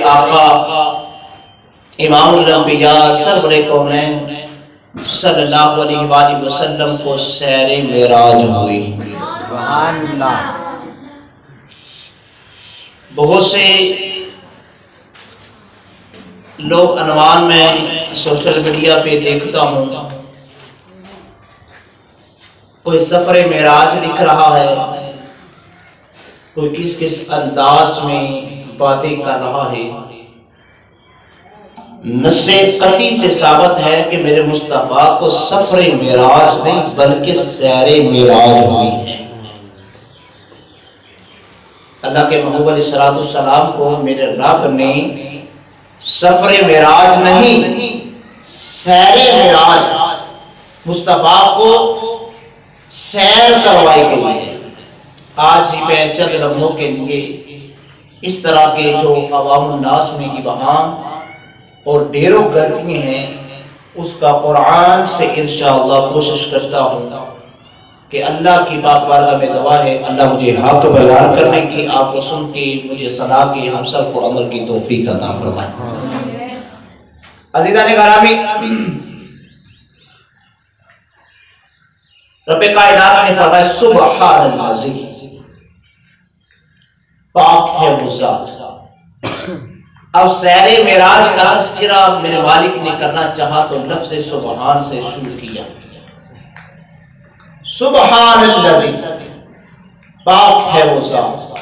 آقا امام الانبیاء سرور کونین صلی اللہ علیہ وآلہ وسلم کو سیر معراج ہوئی۔ سبحان اللہ۔ بہت سے لوگ عنوان میں سوشل میڈیا پہ دیکھتا ہوں، کوئی سفر معراج لکھ رہا ہے، کوئی کس انداز میں باتیں کر رہا ہے۔ نص قطعی سے ثابت ہے کہ میرے مصطفیٰ کو سفر معراج نہیں بلکہ سیر معراج ہوئی ہے۔ اللہ کے محبوب علیہ السلام کو میرے رب نے سفر معراج نہیں سیر معراج، مصطفیٰ کو سیر کروائی گئی ہے۔ آج ہی میں چند لمحوں کے لیے اس طرح کے جو عوام الناس میں ابہام اور ڈھیروں غلطیاں ہیں اس کا قرآن سے انشاءاللہ کوشش کرتا ہوں کہ اللہ کی پاک بارگاہ میں دعا ہے اللہ مجھے حق بیان کرنے کی، آپ کو سن کے مجھے سنا کے ہم سب کو عمل کی توفیق عطا فرمائے۔ عزیزان گرامی، رب کائنات نے فرمایا سبحان اللہ، پاک ہے وہ ذات۔ اب سیر معراج کا تذکرہ میرے مالک نے کرنا چاہا تو لفظ سبحان سے شروع کیا۔ سبحان الذی، پاک ہے وہ ذات۔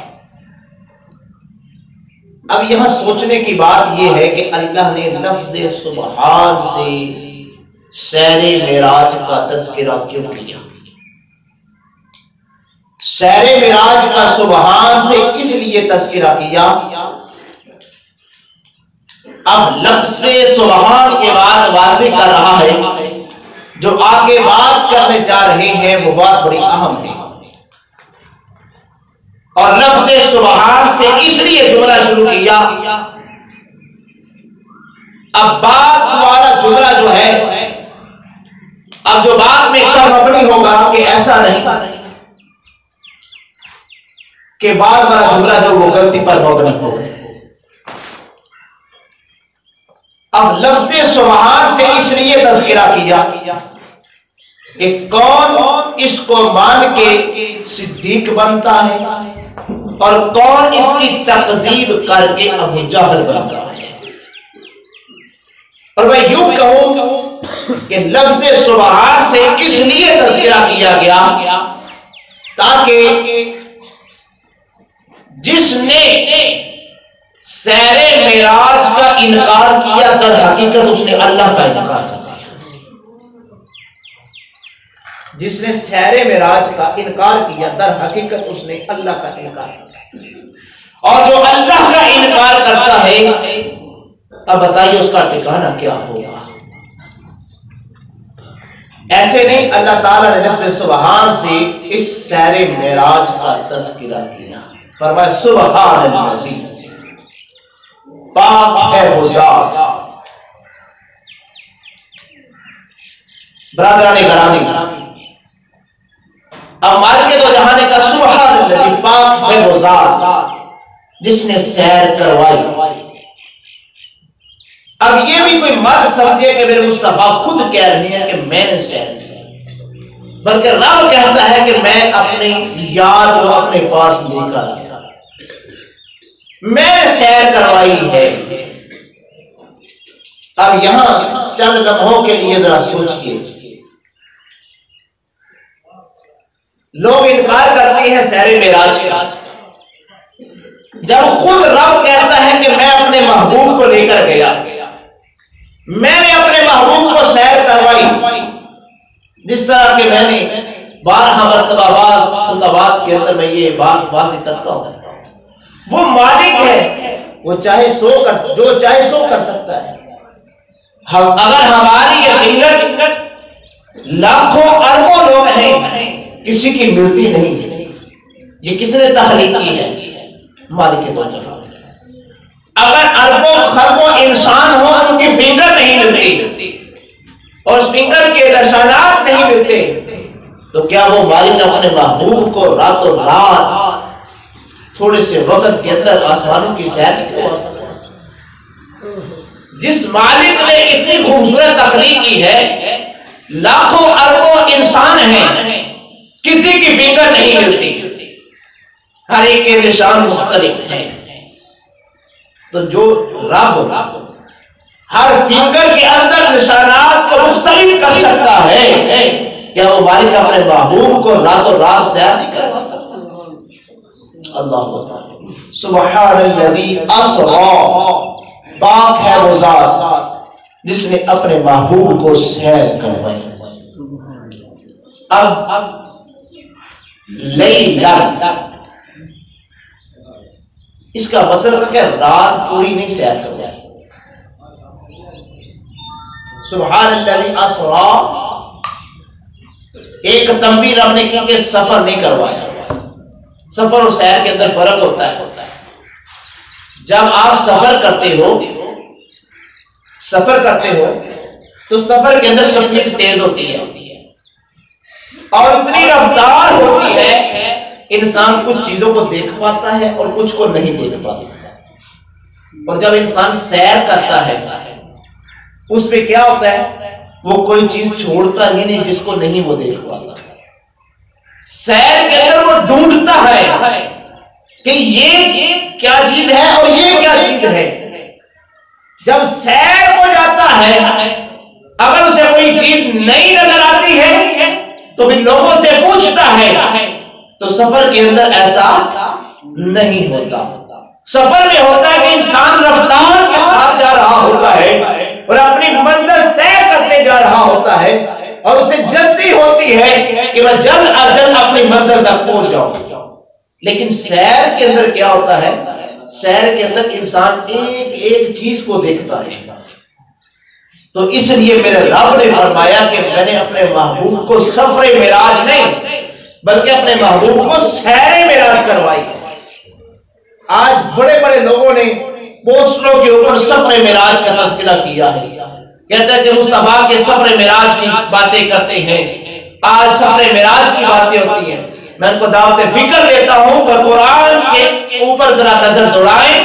اب یہاں سوچنے کی بات یہ ہے کہ اللہ نے لفظ سبحان سے سیر معراج کا تذکرہ کیوں کیا؟ سیر معراج کا سبحان سے اس لیے تذکرہ کیا، اب لفظ سبحان کے بعد واضح کر رہا ہے جو آگے بات کرنے جا رہے ہیں وہ بات بڑی اہم ہے، اور لفظ سبحان سے اس لیے جملہ شروع کیا۔ اب بات والا جملہ جو ہے، اب جو بات میں کب مبنی ہوگا کہ ایسا نہیں کہ بعد والا جملہ جو وہ غلطی پر مبنی ہو۔ اب لفظ سبحان سے اس لیے تذکرہ کیا کہ کون اس کو مان کے صدیق بنتا ہے اور کون اس کی تکذیب کر کے ابو جہل بنتا ہے۔ اور میں یوں کہوں کہ لفظ سبحان سے اس لیے تذکرہ کیا گیا تاکہ جس نے سیر معراج کا انکار کیا در حقیقت اس نے اللہ کا انکار کر دیا۔ جس نے سیر معراج کا انکار کیا در حقیقت اس نے اللہ کا انکار کیا، اور جو اللہ کا انکار کرتا ہے اب بتائیے اس کا ٹھکانہ کیا ہوگا؟ ایسے نہیں، اللہ تعالیٰ نے لفظ سبحان سے اس سیر معراج کا تذکرہ کیا، فرمایا سبحان الذی، پاک ہے وہ ذات۔ برادران گرامی، اب مالک دو جہانے کا سبحان الذی، پاک ہے وہ ذات جس نے سیر کروائی۔ اب یہ بھی کوئی مت سمجھے کہ میرے مصطفیٰ خود کہہ رہے ہیں کہ میں نے سیر کی، بلکہ رب کہتا ہے کہ میں اپنی یاد کو اپنے پاس لے کر آیا، میں نے سیر کروائی ہے۔ اب یہاں چند لمحوں کے لیے ذرا سوچئے، لوگ انکار کرتے ہیں سیر معراج کا، جب خود رب کہتا ہے کہ میں اپنے محبوب کو لے کر گیا، میں نے اپنے محبوب کو سیر کروائی، جس طرح کہ میں نے 12 مرتبہ بعض خطبات کے اندر میں یہ بات واضح کرتا ہوں، وہ مالک ہے، وہ چاہے جو چاہے سو کر سکتا ہے۔ اگر ہماری یہ فنگر لاکھوں اربوں لوگ ہیں، کسی کی ملتی نہیں ہے، یہ کس نے تخلیق کی ہے؟ مالک دو جہاں۔ اگر اربوں خربوں انسان ہو ان کی فنگر نہیں ملتی اور اس فنگر کے نشانات نہیں ملتے تو کیا وہ مالک اپنے محبوب کو راتوں رات تھوڑے سے وقت کے اندر آسمانوں کی سیر نہیں کروا سکتا؟ جس مالک نے اتنی خوبصورت تخلیق کی ہے، لاکھوں اربوں انسان ہیں، کسی کی فکر نہیں ملتی، ہر ایک کے نشان مختلف ہیں، تو جو رب ہر فنگر کے اندر نشانات کو مختلف کر سکتا ہے، کیا وہ مالک اپنے محبوب کو راتوں رات سیر نہیں کروا سکتا؟ اللہ سبحان الذی اسری، پاک ہے وہ ذات جس نے اپنے محبوب کو سیر کروائی۔ اب لیلن، اس کا مطلب ہے کہ رات پوری نہیں سیر کروائی۔ سبحان الذی اسری، ایک تنبیہ رب نے کی کہ سفر نہیں کروایا۔ سفر اور سیر کے اندر فرق ہوتا ہے۔ جب آپ سفر کرتے ہو تو سفر کے اندر سپیڈ تیز ہوتی ہے اور اتنی رفتار ہوتی ہے، انسان کچھ چیزوں کو دیکھ پاتا ہے اور کچھ کو نہیں دیکھ پاتا۔ اور جب انسان سیر کرتا ہے اس میں کیا ہوتا ہے، وہ کوئی چیز چھوڑتا ہی نہیں جس کو نہیں وہ دیکھ پاتا۔ سیر کے اندر وہ ڈھونڈتا ہے کہ یہ کیا چیز ہے اور یہ کیا چیز ہے۔ جب سیر ہو جاتا ہے، اگر اسے کوئی چیز نہیں نظر آتی ہے تو پھر لوگوں سے پوچھتا ہے، تو سفر کے اندر ایسا نہیں ہوتا۔ سفر میں ہوتا ہے کہ انسان رفتار کے ساتھ جا رہا ہوتا ہے اور اپنی منزل طے کرتے جا رہا ہوتا ہے، اور اسے جلدی ہوتی ہے کہ میں جلد از جلد اپنی منزل تک پہنچ جاؤں۔ لیکن سیر کے اندر کیا ہوتا ہے، سیر کے اندر انسان ایک ایک چیز کو دیکھتا ہے۔ تو اس لیے میرے رب نے فرمایا کہ میں نے اپنے محبوب کو سفر معراج نہیں بلکہ اپنے محبوب کو سیر معراج کروائی۔ آج بڑے بڑے لوگوں نے پوسٹروں کے اوپر سفر معراج کا تذکرہ کیا ہے، کہتے ہیں کہ مصطفیٰ کے سفر معراج کی باتیں کرتے ہیں، آج سفر معراج کی باتیں ہوتی ہیں۔ میں ان کو دعوت فکر دیتا ہوں کہ قرآن کے اوپر ذرا نظر دوڑائیں،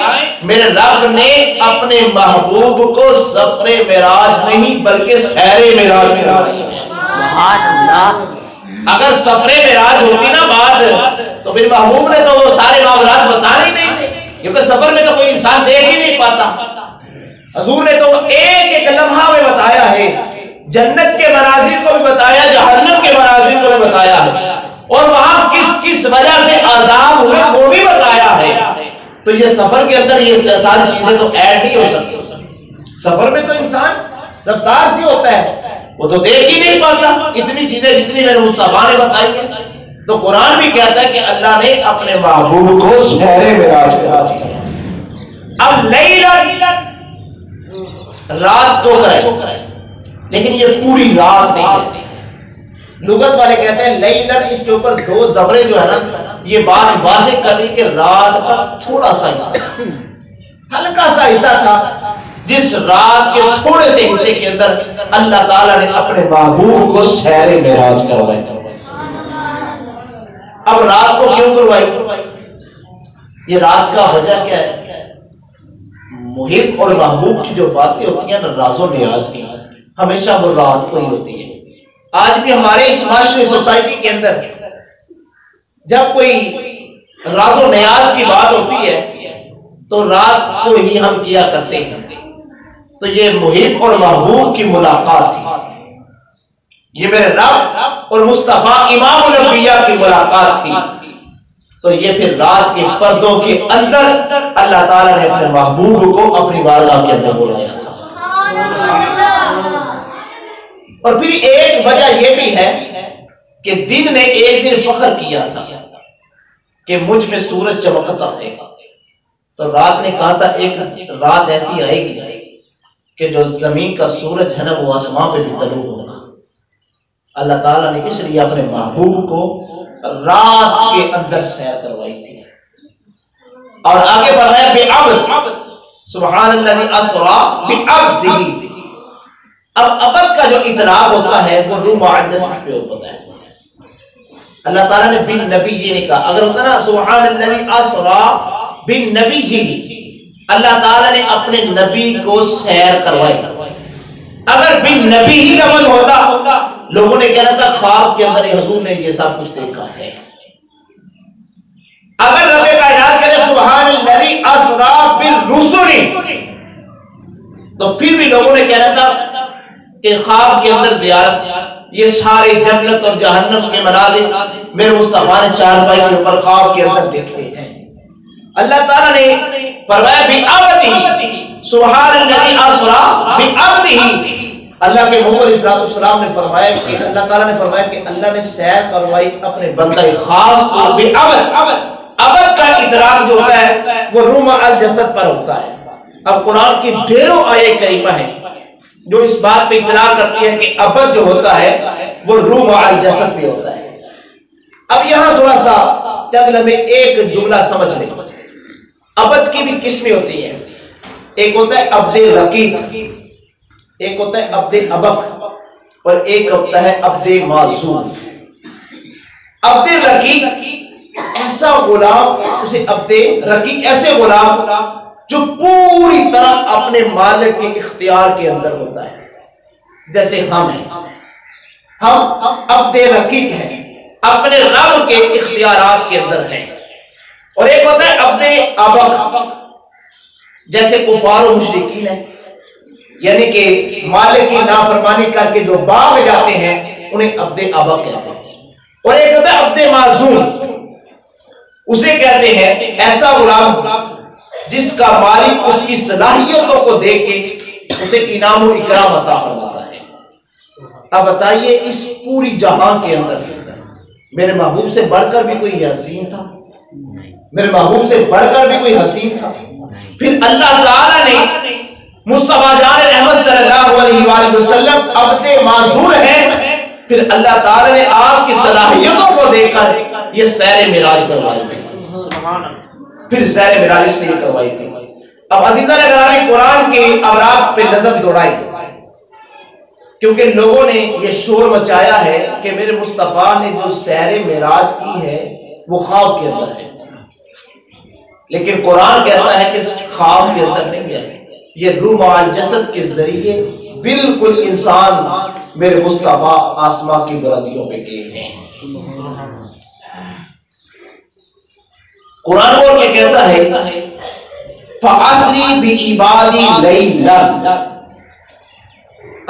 میرے رب نے اپنے محبوب کو سفر معراج نہیں بلکہ سیر معراج کروائی۔ سبحان اللہ۔ اگر سفر معراج ہوتی نا بات، تو پھر محبوب نے تو وہ سارے معاملات بتانے ہی نہیں تھے، کیونکہ سفر میں تو کوئی انسان دیکھ ہی نہیں پاتا۔ حضور نے تو ایک ایک لمحہ میں بتایا ہے، جنت کے مناظر کو بھی بتایا، جہنم کے مناظر کو بھی بتایا ہے، اور وہاں کس کس وجہ سے عذاب ہوئے وہ بھی بتایا ہے۔ تو یہ سفر کے اندر یہ ساری چیزیں تو ایڈ نہیں ہو سکتی۔ سفر میں تو انسان رفتار سے ہوتا ہے، وہ تو دیکھ ہی نہیں پاتا اتنی چیزیں جتنی میرے مصطفیٰ نے بتائی ہیں۔ تو قرآن بھی کہتا ہے کہ اللہ نے اپنے محبوب کو سیر معراج کرا دیا۔ اب لیلا رات کو کرے، لیکن یہ پوری رات نہیں ہے۔ لغت والے کہتے ہیں لیلن، اس کے اوپر دو زبریں جو ہے نا، یہ بات واضح کر دی کہ رات کا تھوڑا سا حصہ، ہلکا سا حصہ تھا، جس رات کے تھوڑے سے حصے کے اندر اللہ تعالیٰ نے اپنے محبوب کو سیر معراج کروائی۔ اب رات کو کیوں کروائی؟ یہ رات کا وجہ کیا ہے؟ محب اور محبوب کی جو باتیں ہوتی ہیں نا، راز و نیاز کی، ہمیشہ وہ رات کو ہی ہوتی ہے۔ آج بھی ہمارے اس معاشرے سوسائٹی کے اندر جب کوئی راز و نیاز کی بات ہوتی ہے تو رات کو ہی ہم کیا کرتے ہیں۔ تو یہ محب اور محبوب کی ملاقات تھی، یہ میرے رب اور مصطفیٰ امام الانبیاء کی ملاقات تھی۔ تو یہ پھر رات کے پردوں کے اندر اللہ تعالیٰ نے اپنے محبوب کو اپنی بارگاہ کے اندر بلایا تھا۔ اور پھر ایک وجہ یہ بھی ہے کہ دن نے ایک دن فخر کیا تھا کہ مجھ میں سورج چمکتا ہے، تو رات نے کہا تھا ایک رات ایسی آئے گی کہ جو زمین کا سورج ہے نا وہ آسمان پہ بھی طلوع ہوگا۔ اللہ تعالیٰ نے اس لیے اپنے محبوب کو رات کے اندر سیر کروائی تھی۔ اور آگے فرمایا بعبد، سبحان الذی اسری بعبدہ۔ اب عبد کا جو اطلاق ہوتا ہے وہ روح معنس پہ ہوتا ہے۔ اللہ تعالیٰ نے بن نبی یہ نہیں کہا، اگر ہوتا نا سبحان الذی اسری بن نبی، اللہ تعالیٰ نے اپنے نبی کو سیر کروائی. اگر بھی نبی ہی کا من ہوتا لوگوں نے کہنا تھا خواب کے اندر حضور نے یہ سب کچھ دیکھا ہے. اگر رب کائنات کہتے سبحان الذی اسری بالرسل تو پھر بھی لوگوں نے کہنا تھا کہ خواب کے اندر زیارت، یہ سارے جنت اور جہنم کے مناظر میرے مصطفیٰ نے چارپائی کے اوپر خواب کے اندر دیکھے ہیں. اللہ تعالیٰ نے فرمایا بعبدہ سبحان الذی اسری بعبدہ. اللہ کے محمد علیہ السلام نے فرمایا کہ اللہ تعالیٰ نے فرمایا کہ اللہ نے سیر کروائی اپنے بندہ خاص کو بعبد. عبد کا ادراک جو ہوتا ہے وہ روح مع الجسد پر ہوتا ہے. اب قرآن کی ڈھیروں آیات کریمہ ہیں جو اس بات پہ اطلاع کرتی ہے کہ عبد جو ہوتا ہے وہ روح مع الجسد پہ ہوتا ہے. اب یہاں تھوڑا سا چند لمحے ایک جملہ سمجھ لیں. عبد کی بھی قسمیں ہوتی ہیں. ایک ہوتا ہے عبد رقیق، ایک ہوتا ہے عبد ابک، اور ایک ہوتا ہے عبد معزول. عبد رقیق ایسا غلام، اسے عبد رقیق ایسے غلام جو پوری طرح اپنے مالک کے اختیار کے اندر ہوتا ہے. جیسے ہم ہیں، ہم عبد رقیق ہیں، اپنے رب کے اختیارات کے اندر ہیں. اور ایک ہوتا ہے عبد ابک، جیسے کفار و مشرکین ہیں، یعنی کہ مالک کی نافرمانی کر کے جو باغ جاتے ہیں انہیں عبد ابک کہتے ہیں. اور ایک ہوتا ہے عبد معزول، اسے کہتے ہیں ایسا غلام جس کا مالک اس کی صلاحیتوں کو دیکھ کے اسے انعام و اکرام عطا فرماتا ہے. اب بتائیے اس پوری جہاں کے اندر میرے محبوب سے بڑھ کر بھی کوئی حسین تھا؟ میرے محبوب سے بڑھ کر بھی کوئی حسین تھا؟ پھر اللہ تعالیٰ نے مصطفیٰ جان رحمت صلی اللہ علیہ وآلہ وسلم عبد معزول ہیں، پھر اللہ تعالیٰ نے آپ کی صلاحیتوں کو دیکھ کر یہ سیر معراج کروائی تھی. پھر سیر معراج اس لیے کروائی تھی. اب عزیزان گرامی قرآن کے اوراق پہ نظر دوڑائی، کیونکہ لوگوں نے یہ شور مچایا ہے کہ میرے مصطفیٰ نے جو سیر معراج کی ہے وہ خواب کے اندر ہے. لیکن قرآن کہتا ہے کہ خواب کے اندر نہیں ہے، یہ روح مع الجسد کے ذریعے بالکل انسان میرے مصطفیٰ آسمان کی بلندیوں پہ گئے ہیں. قرآن بول کے کہتا ہے فَأَسْرِ بِعِبَادِي لَيْلًا.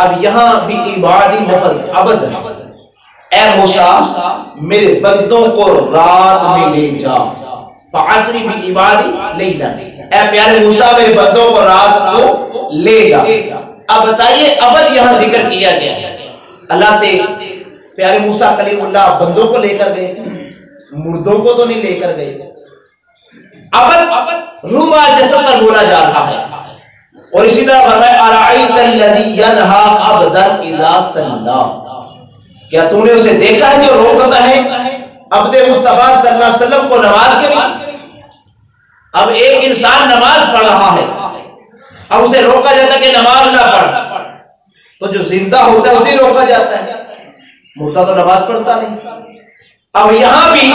اب یہاں بعبادی لفظ عبد ہے. اے موسیٰ میرے بندوں کو رات میں لے جا. فَأَسْرِ بِعِبَادِي لَيْلًا، اے پیارے موسیٰ میرے بندوں کو رات کو لے جا. اب بتائیے عبد یہاں ذکر کیا گیا ہے. اللہ تے پیارے موسیٰ کلیم اللہ بندوں کو لے کر گئے تھے، مردوں کو تو نہیں لے کر گئے تھے. عبد روح مع الجسد پر بولا جا رہا ہے. اور اسی طرح فرمایا ارأیت الذی ینہا عبدا اذا صلی، کیا تو نے اسے دیکھا ہے جو روکتا ہے عبد مصطفیٰ صلی اللہ علیہ وسلم کو نماز کے لیے؟ اب ایک انسان نماز پڑھ رہا ہے، اب اسے روکا جاتا ہے کہ نماز نہ پڑھ، تو جو زندہ ہوتا ہے اسے روکا جاتا ہے، مردہ تو نماز پڑھتا نہیں. اب یہاں بھی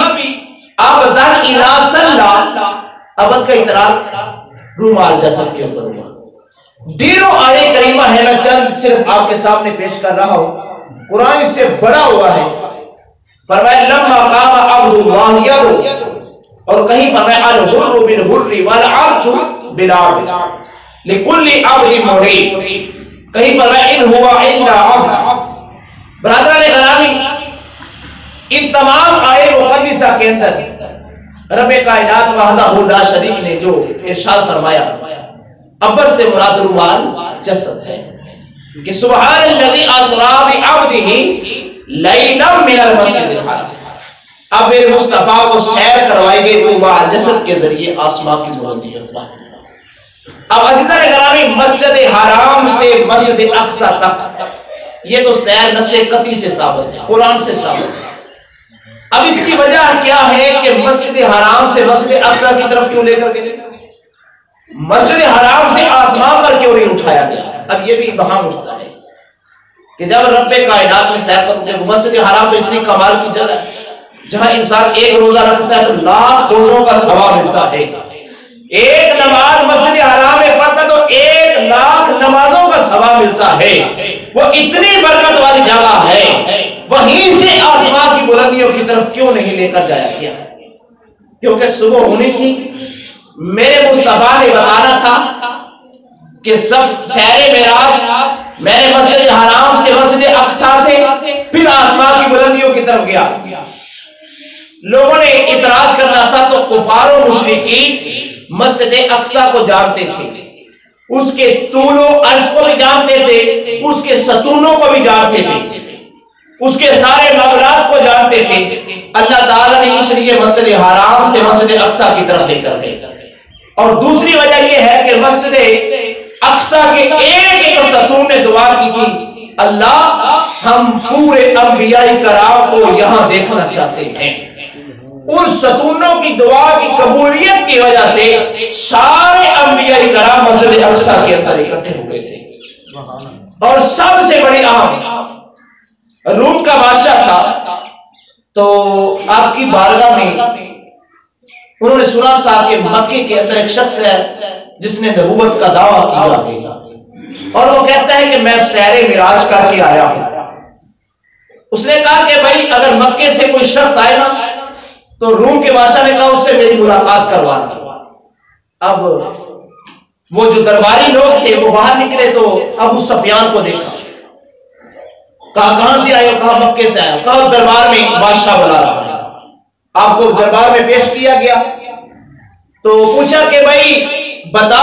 عبدا اذا صلی، عبد کا اطلاق روح مع الجسد کے اوپر ہوا. ڈیروں آیے کریمہ ہے، میں چند صرف آپ کے سامنے پیش کر رہا ہوں. قرآن اس سے بڑا ہوا ہے. فرمایا لما قام عبد اللہ یدعو، اور کہیں فرمایا الحر بالحر والعبد بالعبد لکل عبد مرید، کہیں فرمایا ان ہوا الا عبد. برادران گرامی، ان تمام آیے مقدسہ کے اندر رب کائنات وحدہ لا شریک نے جو ارشاد فرمایا عبد سے مراد روح مع الجسد ہے کہ سبحان الذی اسری بعبدہ لیلا من المسجد الحرام. اب میرے مصطفیٰ کو سیر کروائی گئی روح مع الجسد کے ذریعے آسمان کی بلندیوں پر. اب عزیزان گرامی، مسجد حرام سے مسجد اقصی تک یہ تو سیر نص قطعی سے ثابت ہے، قرآن سے ثابت ہے. اب اس کی وجہ کیا ہے کہ مسجد حرام سے مسجد اقصی کی طرف کیوں لے کر گئے؟ مسجد حرام سے آسمان پر کیوں نہیں اٹھایا گیا؟ اب یہ بھی بہام اٹھتا ہے کہ جب رب کائنات میں سیر کرتے ہیں، مسجد حرام تو اتنی کمال کی جگہ ہے جہاں انسان ایک روزہ رکھتا ہے تو لاکھ روزوں کا ثواب ملتا ہے. ایک نماز مسجد حرام میں پڑھتا تو 1,00,000 نمازوں کا ثواب ملتا ہے. وہ اتنی برکت والی جگہ ہے، وہیں سے آسمان کی بلندیوں کی طرف کیوں نہیں لے کر جایا گیا؟ کیونکہ صبح ہونی تھی. میرے مصطفیٰ نے بتانا تھا کہ سب سیر معراج میں نے مسجد حرام سے مسجد اقصیٰ سے پھر آسمان کی بلندیوں کی طرف گیا. لوگوں نے اعتراض کرنا تھا تو کفار و مشرکین مسجد اقصیٰ کو جانتے تھے، اس کے طول و عرض کو بھی جانتے تھے، اس کے ستونوں کو بھی جانتے تھے، اس کے سارے معاملات کو جانتے تھے. اللہ تعالیٰ نے اس لیے مسجد حرام سے مسجد اقصیٰ کی طرف لے کر گئے. اور دوسری وجہ یہ ہے کہ مسجد اقصیٰ کے ایک ستون نے دعا کی تھی، اللہ ہم پورے انبیاء کرام کو یہاں دیکھنا چاہتے ہیں. ان ستونوں کی دعا کی قبولیت کی وجہ سے سارے انبیاء کرام مسجد اقصیٰ کے اندر اکٹھے ہوئے تھے. اور سب سے بڑی اہم روم کا بادشاہ تھا، تو آپ کی بارگاہ میں انہوں نے سنا تھا کہ مکے کے اندر ایک شخص ہے جس نے نبوت کا دعویٰ کیا، اور وہ کہتا ہے کہ میں سیر معراج کر کے آیا ہوں. اس نے کہا کہ بھائی اگر مکے سے کوئی شخص آئے نا تو روم کے بادشاہ نے کہا اس سے میری ملاقات کروانا. اب وہ جو درباری لوگ تھے وہ باہر نکلے تو ابو سفیان کو دیکھا، کہا کہاں سے آئے ہو؟ کہا مکے سے آئے ہو. کہا دربار میں بادشاہ بلا رہا ہے. آپ کو دربار میں پیش کیا گیا تو پوچھا کہ بھائی بتا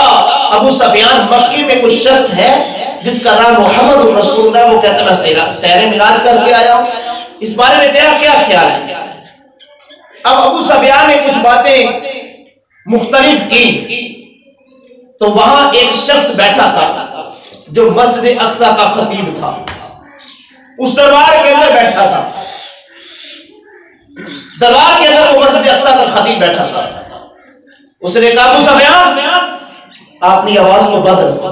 ابو سفیان مکے میں کچھ شخص ہے جس کا نام محمد رسول اللہ، وہ کہتا میں سیر معراج کر کے آیا ہوں، اس بارے میں تیرا کیا خیال ہے؟ اب ابو سفیان نے کچھ باتیں مختلف کی تو وہاں ایک شخص بیٹھا تھا جو مسجد اقصیٰ کا خطیب تھا، اس دربار کے اندر بیٹھا تھا. دربار کے اندر وہ مسجد اقصیٰ کا خطیب بیٹھا تھا. اس نے کہا ابو سفیان آپ اپنی آواز کو بند رکھو،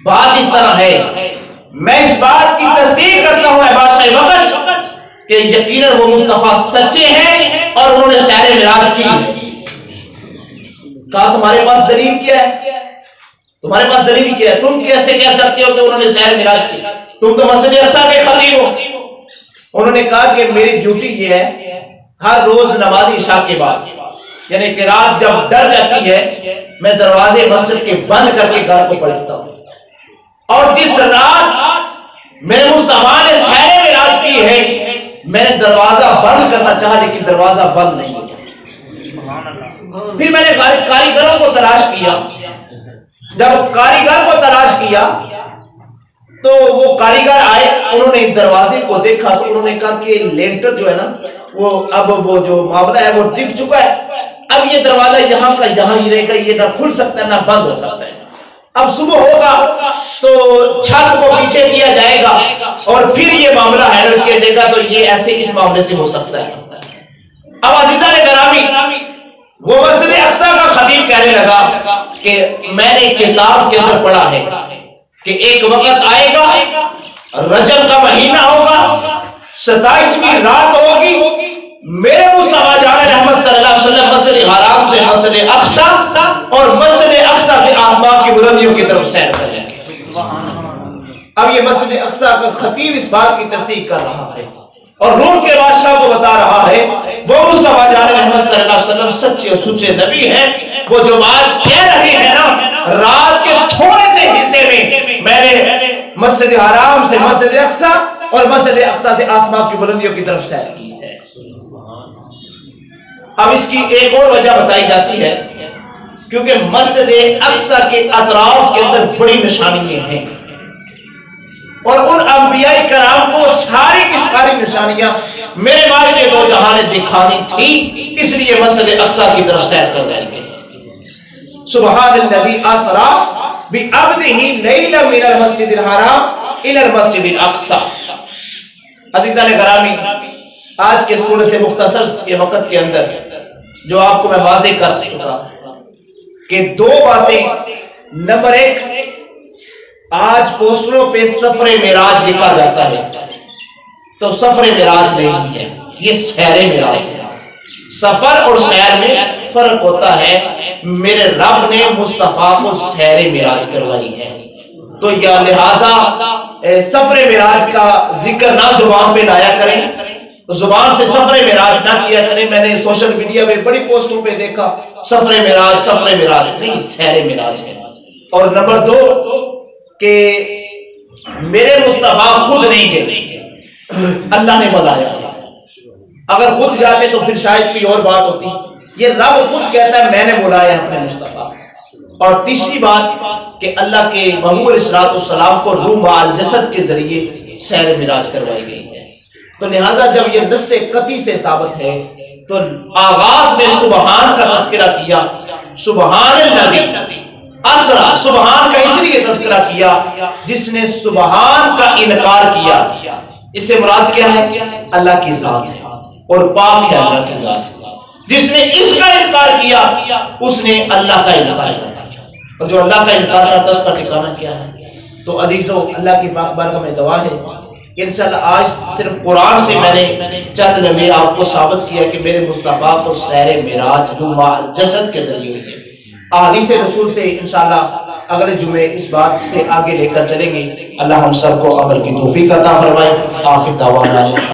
بات اس طرح ہے، میں اس بات کی تصدیق کرتا ہوں اے بادشاہ وقت کہ یقیناً وہ مصطفیٰ سچے ہیں اور انہوں نے سیر معراج کی. کہا تمہارے پاس دلیل کیا ہے؟ تمہارے پاس دلیل کیا ہے؟ تم کیسے کہہ سکتے ہو کہ انہوں نے سیر معراج کی؟ تم تو مسجد اقصیٰ کے خطیب ہو. انہوں نے کہا کہ میری ڈیوٹی یہ ہے ہر روز نماز عشاء کے بعد، یعنی کہ رات جب ڈر جاتی ہے میں دروازے مسجد کے بند کر کے گھر کو پلٹتا ہوں، اور جس رات میرے مصطفیٰ نے سیر معراج کی ہے میں نے دروازہ بند کرنا چاہا لیکن دروازہ بند نہیں ہوا. پھر میں نے کاریگروں کو تلاش کیا. جب کاریگر کو تلاش کیا تو وہ کاریگر آئے، انہوں نے دروازے کو دیکھا تو انہوں نے کہا کہ لینٹر جو ہے نا وہ جو معاملہ ہے وہ دف چکا ہے، اب یہ دروازہ یہاں کا یہاں ہی رہے گا، یہ نہ کھل سکتا ہے نہ بند ہو سکتا ہے. اب صبح ہوگا تو چھت کو پیچھے کیا جائے گا اور پھر یہ معاملہ ہینڈل کیا جائے گا، تو یہ ایسے اس معاملے سے ہو سکتا ہے. اب عزیزان گرامی وہ مسجد اقصیٰ کا خطیب کہنے لگا کہ میں نے کتاب کے اندر پڑھا ہے کہ ایک وقت آئے گا، رجب کا مہینہ ہوگا، 27ویں رات ہوگی، میرے مصطفیٰ جان رحمت صلی اللہ علیہ وسلم مسجد حرام سے مسجد اقصیٰ اور مسجد اقصیٰ سے آسمان کی بلندیوں کی طرف سیر کر جائیں گے. اب یہ مسجد اقصیٰ کا خطیب اس بات کی تصدیق کر رہا ہے اور روم کے بادشاہ کو بتا رہا ہے وہ مصطفیٰ جان رحمت صلی اللہ علیہ وسلم سچے اور سچے نبی ہیں. وہ جو بات کہہ رہے ہیں نا، رات کے تھوڑے سے حصے میں نے مسجد حرام سے مسجد اقصیٰ اور مسجد اقصیٰ سے آسمان کی بلندیوں کی طرف سیر کی ہے. اب اس کی ایک اور وجہ بتائی جاتی ہے کیونکہ مسجد اقصیٰ کے اطراف کے اندر بڑی نشانیاں ہیں اور ان انبیاء کرام کو ساری کی ساری نشانیاں میرے مالک کے دو جہاں نے دکھانی تھی، اس لیے مسجد اقصیٰ کی طرف سیر کر جائیں گے. سبحان الذی اسری بعبدہ لیلا من المسجد الحرام الی المسجد الاقصی. عزیزان گرامی آج کے تھوڑے سے مختصر کے وقت کے اندر جو آپ کو میں واضح کر چکا کہ دو باتیں. نمبر ایک، آج پوسٹروں پہ سفر معراج لکھا جاتا ہے تو سفر معراج نہیں ہے، یہ سیر معراج ہے. سفر اور سیر میں فرق ہوتا ہے. میرے رب نے مصطفیٰ کو سیر معراج کروائی ہے. تو یا لہٰذا سفر معراج کا ذکر نہ زبان پہ لایا کریں, زبان سے سفر معراج نہ کیا کریں. میں نے سوشل میڈیا پہ بڑی پوسٹوں پہ دیکھا سفر معراج نہیں, سیر معراج ہے. اور نمبر 2 کہ میرے مصطفیٰ خود نہیں گئے, اللہ نے بلایا. اگر خود جاتے تو پھر شاید کوئی اور بات ہوتی. یہ رب خود کہتا ہے میں نے بلایا اپنے مصطفیٰ. اور تیسری بات کہ اللہ کے محبوب علیہ الصلوۃ والسلام کو روح مع جسد کے ذریعے سیر معراج کروائی گئی ہے. تو لہذا جب یہ نص قطعی سے ثابت ہے تو آغاز میں سبحان کا تذکرہ کیا, سبحان الذی اسرا, سبحان کا اس لیے تذکرہ کیا جس نے سبحان کا انکار کیا. اس سے مراد کیا ہے؟ اللہ کی ذات ہے اور پاک ہے اللہ کی ذات. جس نے اس کا انکار کیا اس نے اللہ کا انکار کیا, اور جو اللہ کا انکار کرتا اس کا ٹھکانہ کیا ہے. تو عزیزو, اللہ کی پاک بارگاہ میں دعا ہے انشاءاللہ آج صرف قرآن سے میں نے چند لمحے آپ کو ثابت کیا کہ میرے مصطفیٰ کو سیر معراج روح مع جسد کے ذریعے ہوئی ہے. احادیث رسول سے انشاءاللہ اگلے جمعے اس بات سے آگے لے کر چلیں گے. اللہ ہم سب کو عمل کی توفیق عطا فرمائے. آخر دعوانا